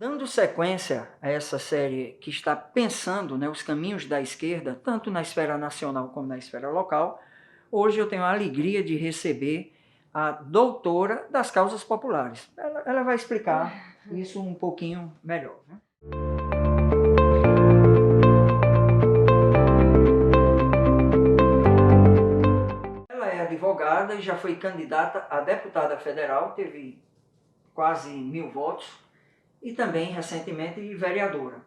Dando sequência a essa série que está pensando, né, os caminhos da esquerda, tanto na esfera nacional como na esfera local, hoje eu tenho a alegria de receber a doutora das causas populares. Ela vai explicar isso um pouquinho melhor, né? Ela é advogada e já foi candidata a deputada federal, teve quase 1.000 votos, e também, recentemente, vereadora.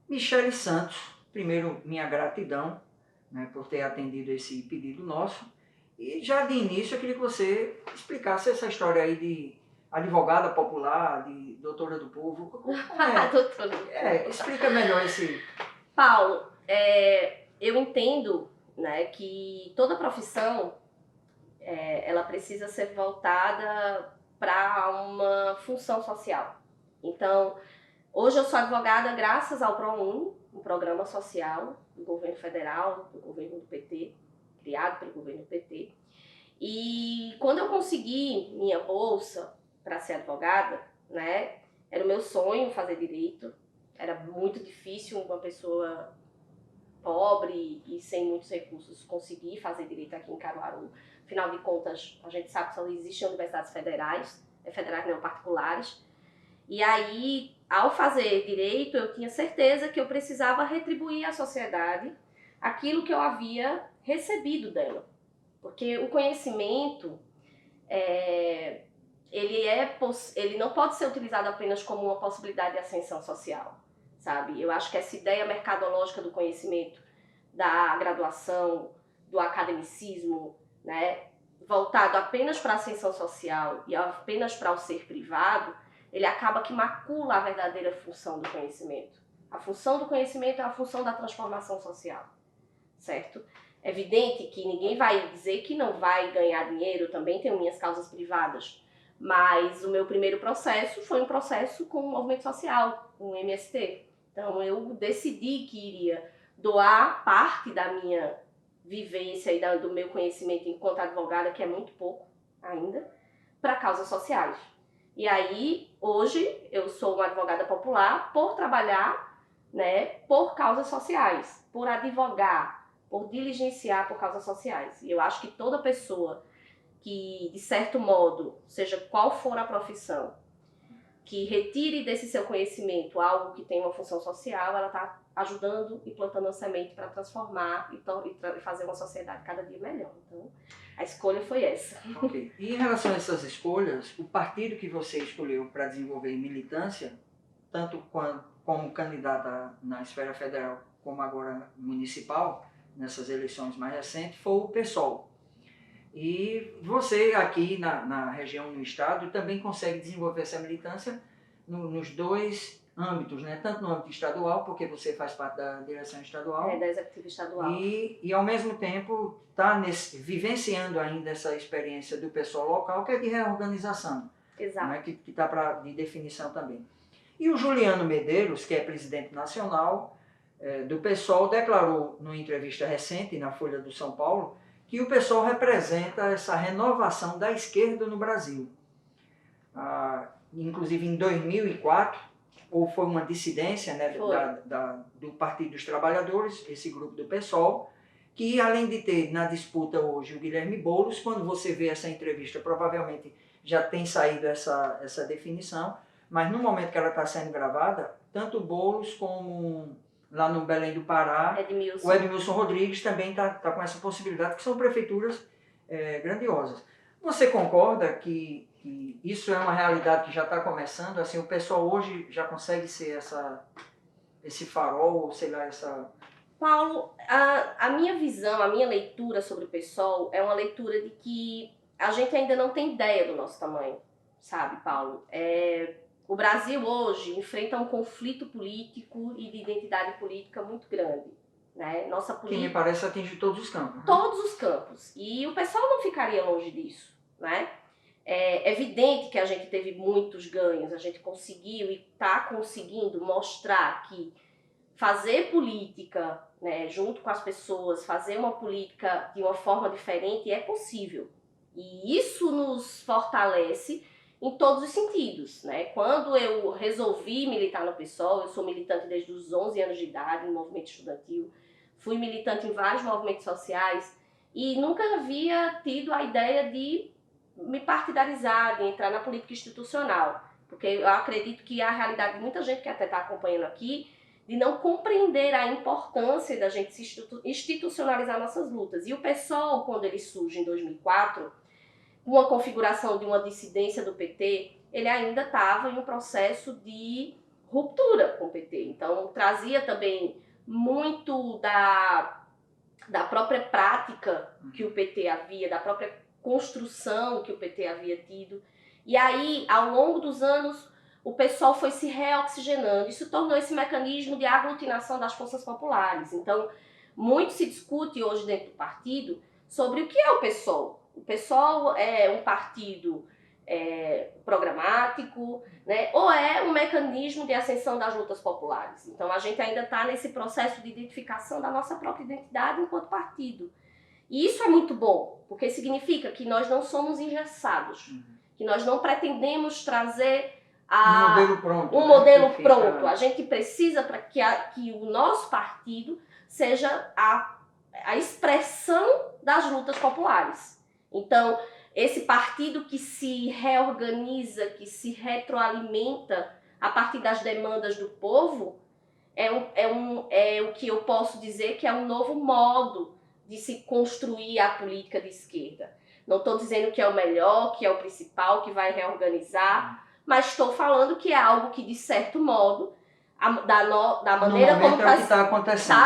Michele Santos, primeiro, minha gratidão, né, por ter atendido esse pedido nosso. E já de início eu queria que você explicasse essa história aí de advogada popular, de doutora do povo. Como é? Doutora do povo. Explica melhor esse... Paulo, eu entendo, né, que toda profissão ela precisa ser voltada para uma função social. Então, hoje eu sou advogada graças ao ProUni, um programa social do governo federal, do governo do PT, criado pelo governo do PT. E quando eu consegui minha bolsa para ser advogada, né, era o meu sonho fazer direito. Era muito difícil uma pessoa pobre e sem muitos recursos conseguir fazer direito aqui em Caruaru. Afinal de contas, a gente sabe que só existem universidades federais não particulares. E aí, ao fazer direito, eu tinha certeza que eu precisava retribuir à sociedade aquilo que eu havia recebido dela. Porque o conhecimento, ele não pode ser utilizado apenas como uma possibilidade de ascensão social, sabe? Eu acho que essa ideia mercadológica do conhecimento, da graduação, do academicismo, né, voltado apenas para a ascensão social e apenas para o ser privado, ele acaba que macula a verdadeira função do conhecimento. A função do conhecimento é a função da transformação social, certo? É evidente que ninguém vai dizer que não vai ganhar dinheiro, eu também tenho minhas causas privadas, mas o meu primeiro processo foi um processo com o movimento social, com o MST. Então eu decidi que iria doar parte da minha vivência e do meu conhecimento enquanto advogada, que é muito pouco ainda, para causas sociais. E aí, hoje, eu sou uma advogada popular por trabalhar, né, por causas sociais, por advogar, por diligenciar por causas sociais. E eu acho que toda pessoa que, de certo modo, seja qual for a profissão, que retire desse seu conhecimento algo que tem uma função social, ela está ajudando e plantando uma semente para transformar e fazer uma sociedade cada dia melhor. Então, a escolha foi essa. Ok. E em relação a essas escolhas, o partido que você escolheu para desenvolver militância, tanto como candidata na esfera federal como agora municipal, nessas eleições mais recentes, foi o PSOL. E você aqui na região, no estado, também consegue desenvolver essa militância nos dois âmbitos, né? Tanto no âmbito estadual, porque você faz parte da direção estadual. Da executiva estadual. E ao mesmo tempo está vivenciando ainda essa experiência do pessoal local, que é de reorganização. Exato. Né? Que está de definição também. E o Juliano Medeiros, que é presidente nacional do PSOL, declarou numa entrevista recente na Folha do São Paulo que o PSOL representa essa renovação da esquerda no Brasil. Inclusive em 2004, ou foi uma dissidência, né, do Partido dos Trabalhadores, esse grupo do PSOL, que além de ter na disputa hoje o Guilherme Boulos, quando você vê essa entrevista, provavelmente já tem saído essa definição, mas no momento que ela está sendo gravada, tanto o Boulos como lá no Belém do Pará, o Edmilson Rodrigues também está com essa possibilidade, que são prefeituras grandiosas. Você concorda que isso é uma realidade que já está começando? Assim, o pessoal hoje já consegue ser esse farol, sei lá, essa... Paulo, a minha visão, a minha leitura sobre o PSOL é uma leitura de que a gente ainda não tem ideia do nosso tamanho, sabe, Paulo? O Brasil hoje enfrenta um conflito político e de identidade política muito grande. Né? Nossa política... Que me parece atingir todos os campos. Né? Todos os campos. E o pessoal não ficaria longe disso. Né? É evidente que a gente teve muitos ganhos, a gente conseguiu e está conseguindo mostrar que fazer política, né, junto com as pessoas, fazer uma política de uma forma diferente é possível. E isso nos fortalece em todos os sentidos, né? Quando eu resolvi militar no PSOL, eu sou militante desde os 11 anos de idade no movimento estudantil, fui militante em vários movimentos sociais e nunca havia tido a ideia de me partidarizar, de entrar na política institucional, porque eu acredito que a realidade de muita gente que até está acompanhando aqui, de não compreender a importância da gente se institucionalizar nossas lutas. E o PSOL, quando ele surge em 2004, com a configuração de uma dissidência do PT, ele ainda estava em um processo de ruptura com o PT. Então, trazia também muito da própria prática que o PT havia, da própria construção que o PT havia tido. E aí, ao longo dos anos, o PSOL foi se reoxigenando. Isso tornou esse mecanismo de aglutinação das forças populares. Então, muito se discute hoje dentro do partido sobre o que é o PSOL. O PSOL é um partido programático, né? Ou é um mecanismo de ascensão das lutas populares. Então a gente ainda está nesse processo de identificação da nossa própria identidade enquanto partido. E isso é muito bom, porque significa que nós não somos engessados, que nós não pretendemos trazer um modelo pronto. Um modelo pronto. A gente precisa para que o nosso partido seja a expressão das lutas populares. Então, esse partido que se reorganiza, que se retroalimenta a partir das demandas do povo, é o que eu posso dizer que é um novo modo de se construir a política de esquerda. Não estou dizendo que é o melhor, que é o principal, que vai reorganizar, mas estou falando que é algo que, de certo modo, da maneira como está acontecendo,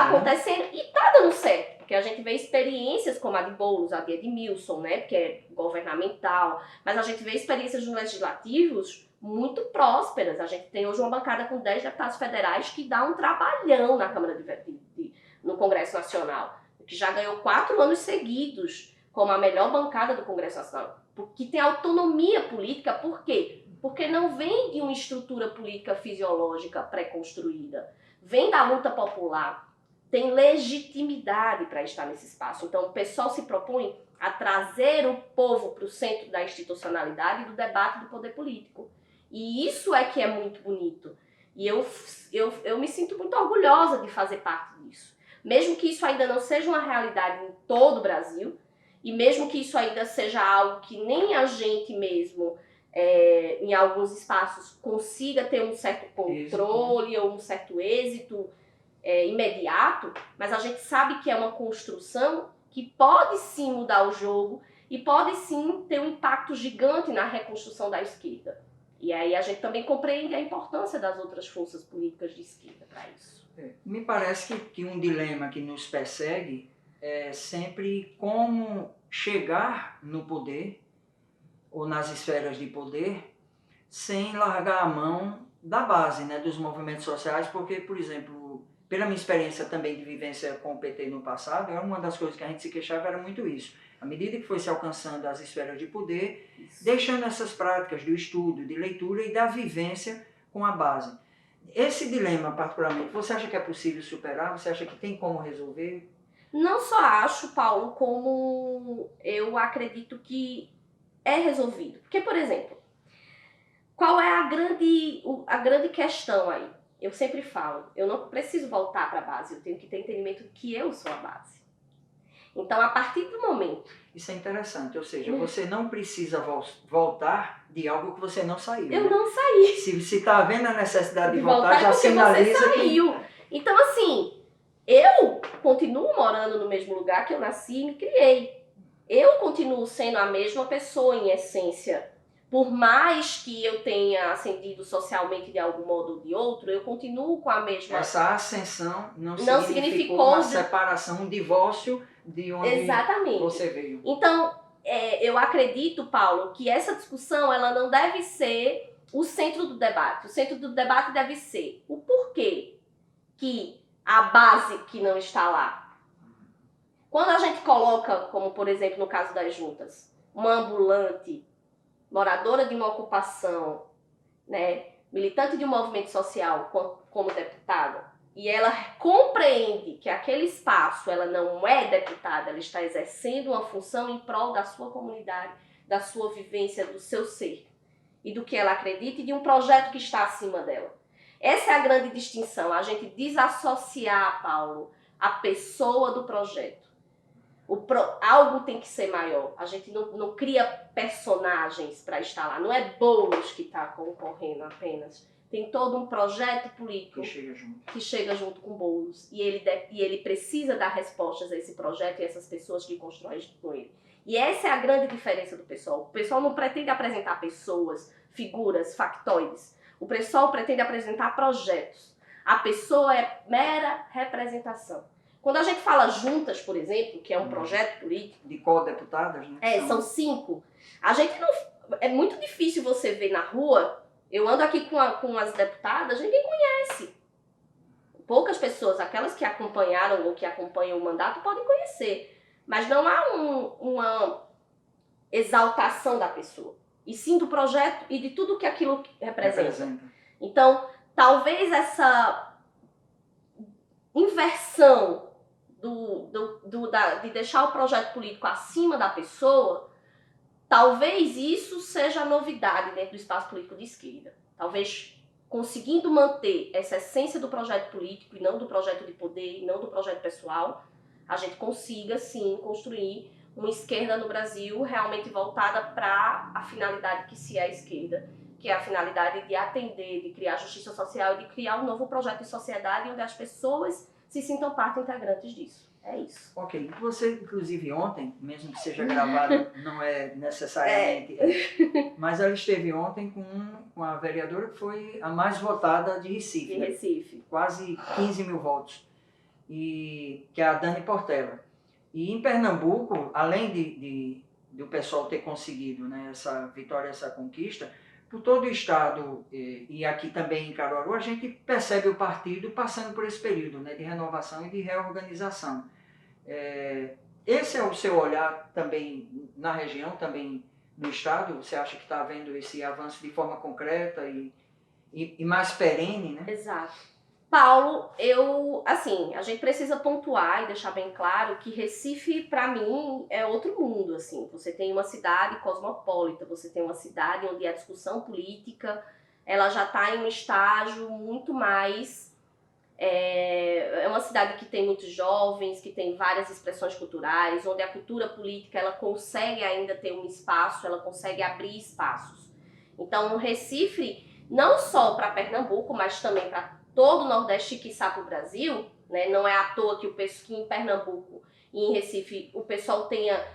e está dando certo. Porque a gente vê experiências como a de Boulos, a de Edmilson, né, que é governamental, mas a gente vê experiências nos legislativos muito prósperas. A gente tem hoje uma bancada com 10 deputados federais que dá um trabalhão na Câmara no Congresso Nacional, que já ganhou 4 anos seguidos como a melhor bancada do Congresso Nacional, porque tem autonomia política. Por quê? Porque não vem de uma estrutura política fisiológica pré-construída, vem da luta popular, tem legitimidade para estar nesse espaço. Então o PSOL se propõe a trazer o povo para o centro da institucionalidade e do debate do poder político. E isso é que é muito bonito. E eu me sinto muito orgulhosa de fazer parte disso. Mesmo que isso ainda não seja uma realidade em todo o Brasil, e mesmo que isso ainda seja algo que nem a gente mesmo, em alguns espaços, consiga ter um certo controle ou um certo êxito imediato, mas a gente sabe que é uma construção que pode sim mudar o jogo e pode sim ter um impacto gigante na reconstrução da esquerda. E aí a gente também compreende a importância das outras forças políticas de esquerda para isso. Me parece que um dilema que nos persegue é sempre como chegar no poder ou nas esferas de poder sem largar a mão da base, né, dos movimentos sociais, porque, por exemplo, pela minha experiência também de vivência com o PT no passado, uma das coisas que a gente se queixava era muito isso. À medida que foi se alcançando as esferas de poder, deixando essas práticas do estudo, de leitura e da vivência com a base. Esse dilema, particularmente, você acha que é possível superar? Você acha que tem como resolver? Não só acho, Paulo, como eu acredito que é resolvido. Porque, por exemplo, qual é a grande questão aí? Eu sempre falo, eu não preciso voltar para a base, eu tenho que ter entendimento de que eu sou a base. Então, a partir do momento... Isso é interessante, ou seja, você não precisa voltar de algo que você não saiu. Eu não saí. Se está havendo a necessidade de voltar, já sinaliza você saiu. Então, assim, eu continuo morando no mesmo lugar que eu nasci e me criei. Eu continuo sendo a mesma pessoa em essência. Por mais que eu tenha ascendido socialmente de algum modo ou de outro, eu continuo com a mesma... Essa ascensão não significou uma separação, um divórcio de onde Exatamente. Você veio. Então, eu acredito, Paulo, que essa discussão ela não deve ser o centro do debate. O centro do debate deve ser o porquê que a base que não está lá. Quando a gente coloca, como por exemplo no caso das juntas, uma ambulante, moradora de uma ocupação, né, militante de um movimento social como deputada, e ela compreende que aquele espaço, ela não é deputada, ela está exercendo uma função em prol da sua comunidade, da sua vivência, do seu ser. e do que ela acredita e de um projeto que está acima dela. Essa é a grande distinção, a gente desassociar, Paulo, a pessoa do projeto. Algo tem que ser maior. A gente não cria personagens para estar lá. Não é Boulos que está concorrendo apenas. Tem todo um projeto político que chega junto com Boulos. E ele precisa dar respostas a esse projeto e a essas pessoas que constroem com ele. E essa é a grande diferença do PSOL. O PSOL não pretende apresentar pessoas, figuras, factoides. O PSOL pretende apresentar projetos. A pessoa é mera representação. Quando a gente fala juntas, por exemplo, que é um projeto político... De co-deputadas, né? São 5. A gente não... É muito difícil você ver na rua... Eu ando aqui com as deputadas, ninguém conhece. Poucas pessoas, aquelas que acompanharam ou que acompanham o mandato, podem conhecer. Mas não há uma exaltação da pessoa. E sim do projeto e de tudo que aquilo representa. Então, talvez essa inversão de deixar o projeto político acima da pessoa, talvez isso seja a novidade dentro do espaço político de esquerda. Talvez conseguindo manter essa essência do projeto político e não do projeto de poder, e não do projeto pessoal, a gente consiga sim construir uma esquerda no Brasil realmente voltada para a finalidade que se é a esquerda, que é a finalidade de atender, de criar justiça social e de criar um novo projeto de sociedade onde as pessoas se sintam parte integrantes disso. É isso. Ok. Você, inclusive, ontem, mesmo que seja gravado, não é necessariamente... mas ela esteve ontem com a vereadora que foi a mais votada de Recife. De Recife. Quase 15 mil votos. Que é a Dani Portela. E em Pernambuco, além do pessoal ter conseguido, né, essa vitória, essa conquista, por todo o estado e aqui também em Caruaru, a gente percebe o partido passando por esse período, né, de renovação e de reorganização. Esse é o seu olhar também na região, também no estado? Você acha que está havendo esse avanço de forma concreta e mais perene, né? Exato. Paulo, a gente precisa pontuar e deixar bem claro que Recife, para mim, é outro mundo, assim. Você tem uma cidade cosmopolita, você tem uma cidade onde a discussão política, ela já está em um estágio muito mais... É uma cidade que tem muitos jovens, que tem várias expressões culturais, onde a cultura política, ela consegue ainda ter um espaço, ela consegue abrir espaços. Então, o Recife, não só para Pernambuco, mas também para todo o Nordeste e quiçá para o Brasil, né? Não é à toa que em Pernambuco e em Recife o pessoal tenha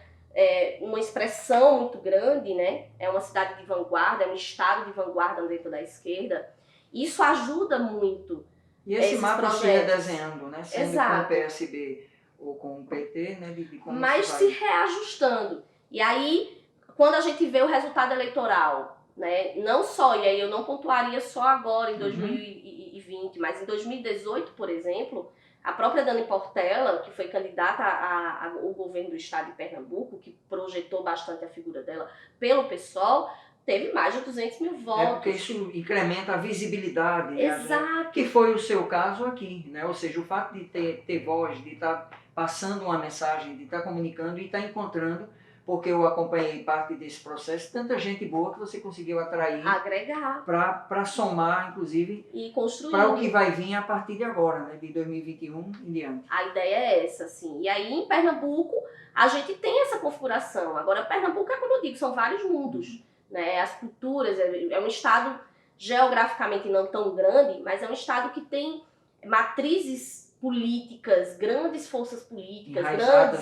uma expressão muito grande, né? É uma cidade de vanguarda, é um estado de vanguarda dentro da esquerda. Isso ajuda muito. E esse mapa se redesenhando, né? Sendo Exato. com o PSB ou com o PT, né? De como mas se reajustando. E aí, quando a gente vê o resultado eleitoral, né? Não só, e aí eu não pontuaria só agora em 2020, mas em 2018, por exemplo, a própria Dani Portela, que foi candidata ao governo do estado de Pernambuco, que projetou bastante a figura dela pelo PSOL, teve mais de 200 mil votos. Porque isso incrementa a visibilidade. Exato. Né? Que foi o seu caso aqui, né? Ou seja, o fato de ter voz, de estar passando uma mensagem, de estar comunicando e estar encontrando, porque eu acompanhei parte desse processo, tanta gente boa que você conseguiu atrair, agregar, para somar, inclusive, e construir para o que vai vir a partir de agora, né? De 2021 em diante. A ideia é essa, assim. E aí, em Pernambuco, a gente tem essa configuração. Agora, Pernambuco é como eu digo, são vários mundos. Né? As culturas, é um estado geograficamente não tão grande, mas é um estado que tem matrizes políticas, grandes forças políticas,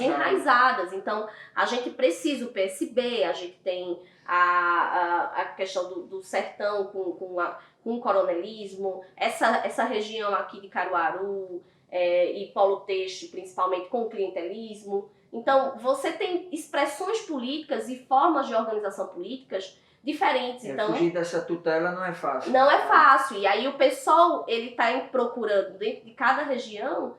enraizadas. Então, a gente precisa o PSB, a gente tem a questão do sertão com o coronelismo, essa região aqui de Caruaru e Polo Têxtil, principalmente com o clientelismo. Então, você tem expressões políticas e formas de organização políticas diferentes. Então, fugir dessa tutela não é fácil. Não é fácil. E aí o pessoal, ele está procurando dentro de cada região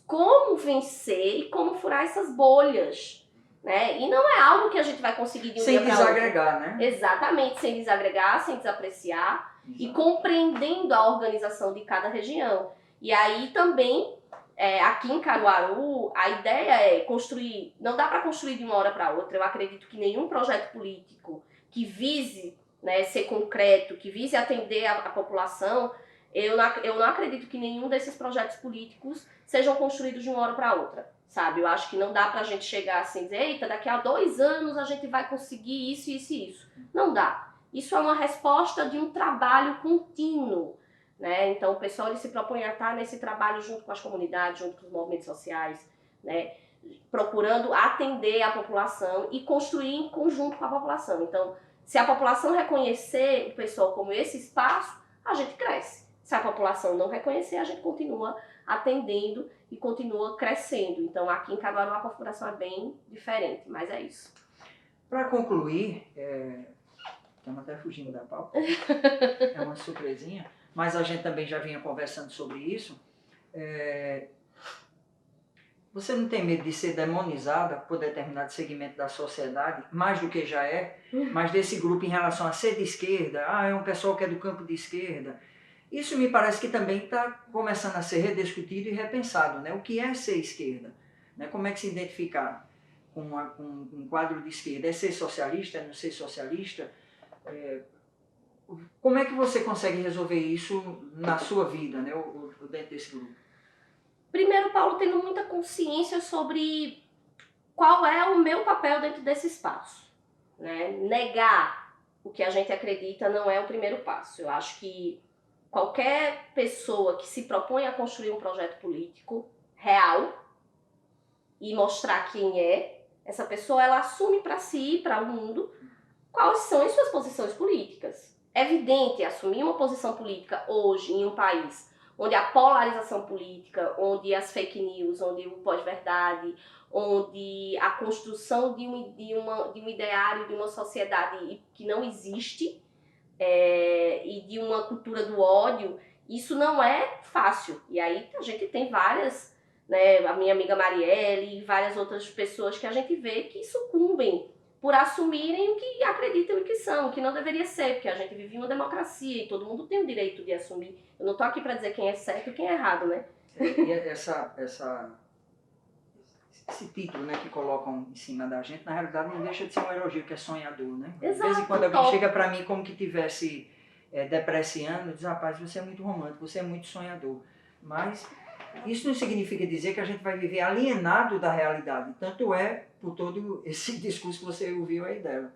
como vencer e como furar essas bolhas. Né? E não é algo que a gente vai conseguir de um dia para outro. Sem desagregar, né? Exatamente, sem desagregar, sem desapreciar. Exato. E compreendendo a organização de cada região. E aí também... aqui em Caruaru, a ideia é construir, não dá para construir de uma hora para outra. Eu acredito que nenhum projeto político que vise né, ser concreto, que vise atender a população, eu não acredito que nenhum desses projetos políticos sejam construídos de uma hora para outra, sabe? Eu acho que não dá pra gente chegar assim e dizer, eita, daqui a 2 anos a gente vai conseguir isso, isso e isso. Não dá. Isso é uma resposta de um trabalho contínuo, né? Então o pessoal ele se propõe a estar nesse trabalho junto com as comunidades, junto com os movimentos sociais, né? Procurando atender a população e construir em conjunto com a população. Então, se a população reconhecer o pessoal como esse espaço, a gente cresce. Se a população não reconhecer, a gente continua atendendo e continua crescendo. Então, aqui em Caruaru a configuração é bem diferente, mas é isso. Para concluir, estamos até fugindo da pauta, é uma surpresinha, mas a gente também já vinha conversando sobre isso. Você não tem medo de ser demonizada por determinado segmento da sociedade, mais do que já é, mas desse grupo em relação a ser de esquerda, é um pessoal que é do campo de esquerda. Isso me parece que também está começando a ser rediscutido e repensado, né? O que é ser esquerda? Né? Como é que se identificar com um quadro de esquerda? É ser socialista? É não ser socialista? Como é que você consegue resolver isso na sua vida, né? Ou dentro desse grupo? Primeiro, Paulo, tendo muita consciência sobre qual é o meu papel dentro desse espaço, né? Negar o que a gente acredita não é o primeiro passo. Eu acho que qualquer pessoa que se propõe a construir um projeto político real e mostrar quem é, essa pessoa ela assume para si, para o mundo, quais são as suas posições políticas. É evidente assumir uma posição política hoje em um país onde a polarização política, onde as fake news, onde o pós-verdade, onde a construção de um ideário, de uma sociedade que não existe, e de uma cultura do ódio, isso não é fácil. E aí a gente tem várias, né, a minha amiga Marielle e várias outras pessoas que a gente vê que sucumbem por assumirem o que acreditam e que são, o que não deveria ser, porque a gente vive em uma democracia e todo mundo tem o direito de assumir. Eu não tô aqui para dizer quem é certo e quem é errado, né? E esse título, né, que colocam em cima da gente, na realidade não deixa de ser um elogio, que é sonhador, né? Exato, de vez em quando alguém chega para mim como que tivesse depreciando, diz, rapaz, você é muito romântico, você é muito sonhador. Mas isso não significa dizer que a gente vai viver alienado da realidade. Tanto é por todo esse discurso que você ouviu aí dela.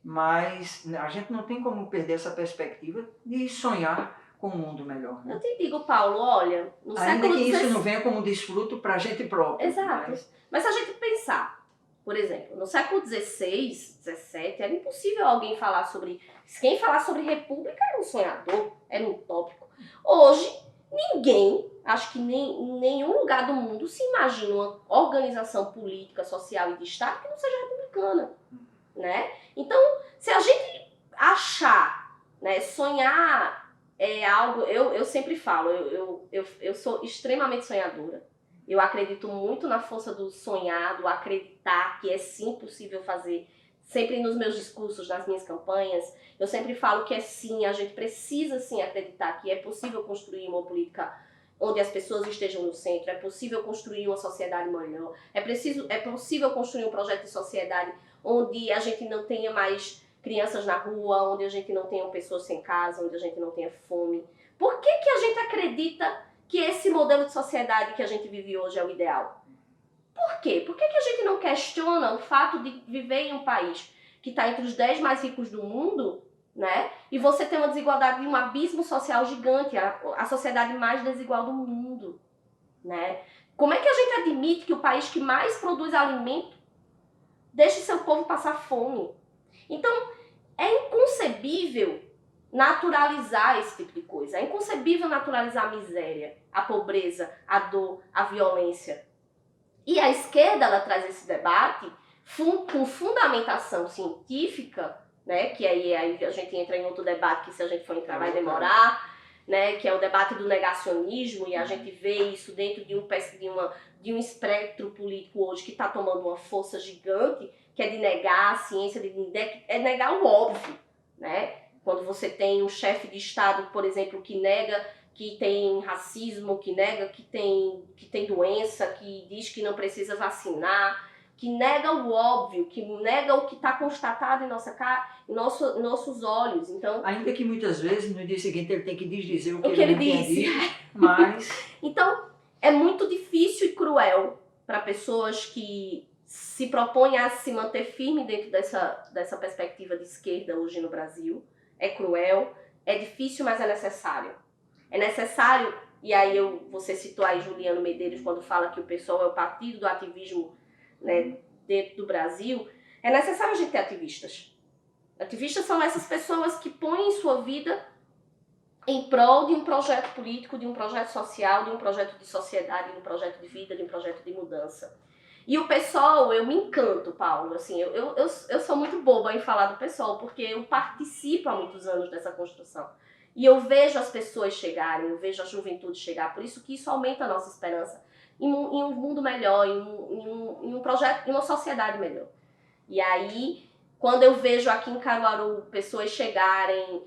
Mas a gente não tem como perder essa perspectiva de sonhar com um mundo melhor. Né? Eu te digo, Paulo, olha, no ainda século que XVI... isso não venha como desfruto para a gente próprio. Exato. Mas se a gente pensar, por exemplo, no século XVI, XVII, era impossível alguém falar sobre... Quem falar sobre república era um sonhador, era um utópico. Hoje, ninguém, acho que em nenhum lugar do mundo se imagina uma organização política, social e de Estado que não seja republicana, né? Então, se a gente achar, né, sonhar é algo... Eu sempre falo, eu sou extremamente sonhadora. Eu acredito muito na força do sonhar, do acreditar que é sim possível fazer. Sempre nos meus discursos, nas minhas campanhas, eu sempre falo que é sim, a gente precisa sim acreditar que é possível construir uma política onde as pessoas estejam no centro, é possível construir uma sociedade melhor, é possível construir um projeto de sociedade onde a gente não tenha mais crianças na rua, onde a gente não tenha pessoas sem casa, onde a gente não tenha fome. Por que a gente acredita que esse modelo de sociedade que a gente vive hoje é o ideal? Por quê? Por que a gente não questiona o fato de viver em um país que está entre os 10 mais ricos do mundo, né? E você tem uma desigualdade, um abismo social gigante, a sociedade mais desigual do mundo, né? Como é que a gente admite que o país que mais produz alimento deixe seu povo passar fome? Então, é inconcebível naturalizar esse tipo de coisa. É inconcebível naturalizar a miséria, a pobreza, a dor, a violência. E a esquerda, ela traz esse debate com fundamentação científica, né, que aí a gente entra em outro debate que se a gente for entrar vai demorar, né, que é o debate do negacionismo, e a gente vê isso dentro de um espectro político hoje que está tomando uma força gigante, que é de negar a ciência, é negar o óbvio, né? Quando você tem um chefe de Estado, por exemplo, que nega que tem racismo, que nega que tem doença, que diz que não precisa vacinar, que nega o óbvio, que nega o que está constatado em nossos olhos. Então, ainda que muitas vezes no dia seguinte ele tem que desdizer o que ele não tinha disse. dito, mas... Então, é muito difícil e cruel para pessoas que se propõem a se manter firme dentro dessa perspectiva de esquerda hoje no Brasil. É cruel, é difícil, mas é necessário. É necessário, e aí você citou aí Juliano Medeiros quando fala que o PSOL é o partido do ativismo, né, dentro do Brasil. É necessário a gente ter ativistas. Ativistas são essas pessoas que põem sua vida em prol de um projeto político, de um projeto social, de um projeto de sociedade, de um projeto de vida, de um projeto de mudança. E o PSOL, eu me encanto, Paulo. Assim, eu sou muito boba em falar do PSOL, porque eu participo há muitos anos dessa construção. E eu vejo as pessoas chegarem, eu vejo a juventude chegar, por isso que isso aumenta a nossa esperança em um mundo melhor, em um projeto, em uma sociedade melhor. E aí, quando eu vejo aqui em Caruaru pessoas chegarem,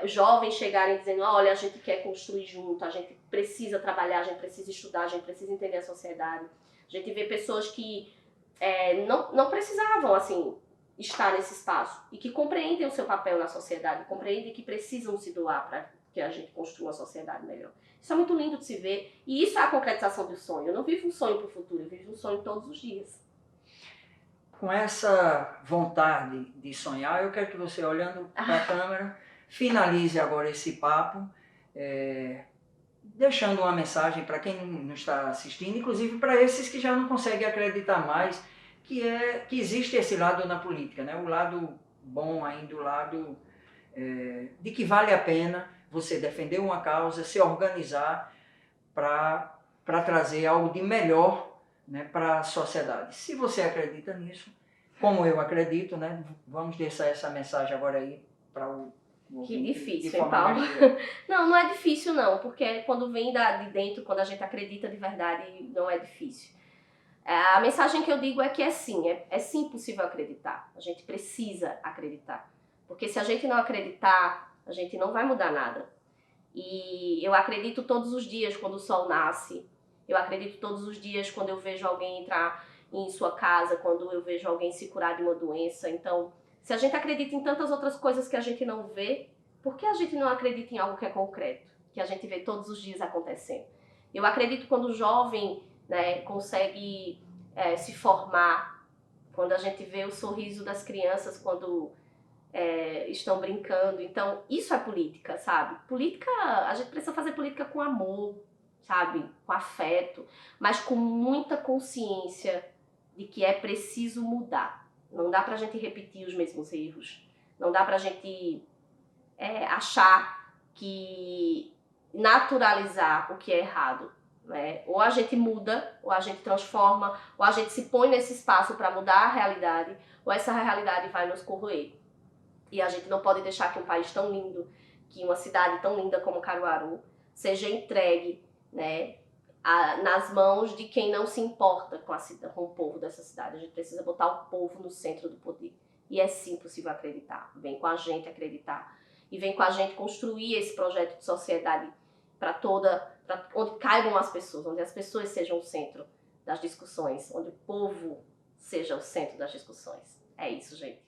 jovens chegarem dizendo, olha, a gente quer construir junto, a gente precisa trabalhar, a gente precisa estudar, a gente precisa entender a sociedade. A gente vê pessoas que não precisavam, assim, estar nesse espaço e que compreendem o seu papel na sociedade, compreendem que precisam se doar para que a gente construa uma sociedade melhor. Isso é muito lindo de se ver e isso é a concretização do sonho. Eu não vivo um sonho para o futuro, eu vivo um sonho todos os dias. Com essa vontade de sonhar, eu quero que você, olhando para a câmera, finalize agora esse papo, deixando uma mensagem para quem não está assistindo, inclusive para esses que já não conseguem acreditar mais, que existe esse lado na política, né? O lado bom ainda, o lado de que vale a pena você defender uma causa, se organizar para trazer algo de melhor, né, para a sociedade. Se você acredita nisso, como eu acredito, né, vamos deixar essa mensagem agora aí para o que difícil, hein, Paulo? Não é difícil não, porque quando vem de dentro, quando a gente acredita de verdade, não é difícil. A mensagem que eu digo é que é sim possível acreditar. A gente precisa acreditar. Porque se a gente não acreditar, a gente não vai mudar nada. E eu acredito todos os dias quando o sol nasce. Eu acredito todos os dias quando eu vejo alguém entrar em sua casa, quando eu vejo alguém se curar de uma doença. Então, se a gente acredita em tantas outras coisas que a gente não vê, por que a gente não acredita em algo que é concreto, que a gente vê todos os dias acontecendo? Eu acredito quando o jovem, né, consegue se formar, quando a gente vê o sorriso das crianças quando estão brincando. Então, isso é política, sabe? Política, a gente precisa fazer política com amor, sabe? Com afeto, mas com muita consciência de que é preciso mudar. Não dá pra gente repetir os mesmos erros. Não dá pra gente achar que naturalizar o que é errado. Né? Ou a gente muda, ou a gente transforma, ou a gente se põe nesse espaço para mudar a realidade, ou essa realidade vai nos corroer. E a gente não pode deixar que um país tão lindo, que uma cidade tão linda como Caruaru, seja entregue, né, nas mãos de quem não se importa com o povo dessa cidade. A gente precisa botar o povo no centro do poder. E é sim possível acreditar. Vem com a gente acreditar. E vem com a gente construir esse projeto de sociedade para onde caibam as pessoas, onde as pessoas sejam o centro das discussões, onde o povo seja o centro das discussões. É isso, gente.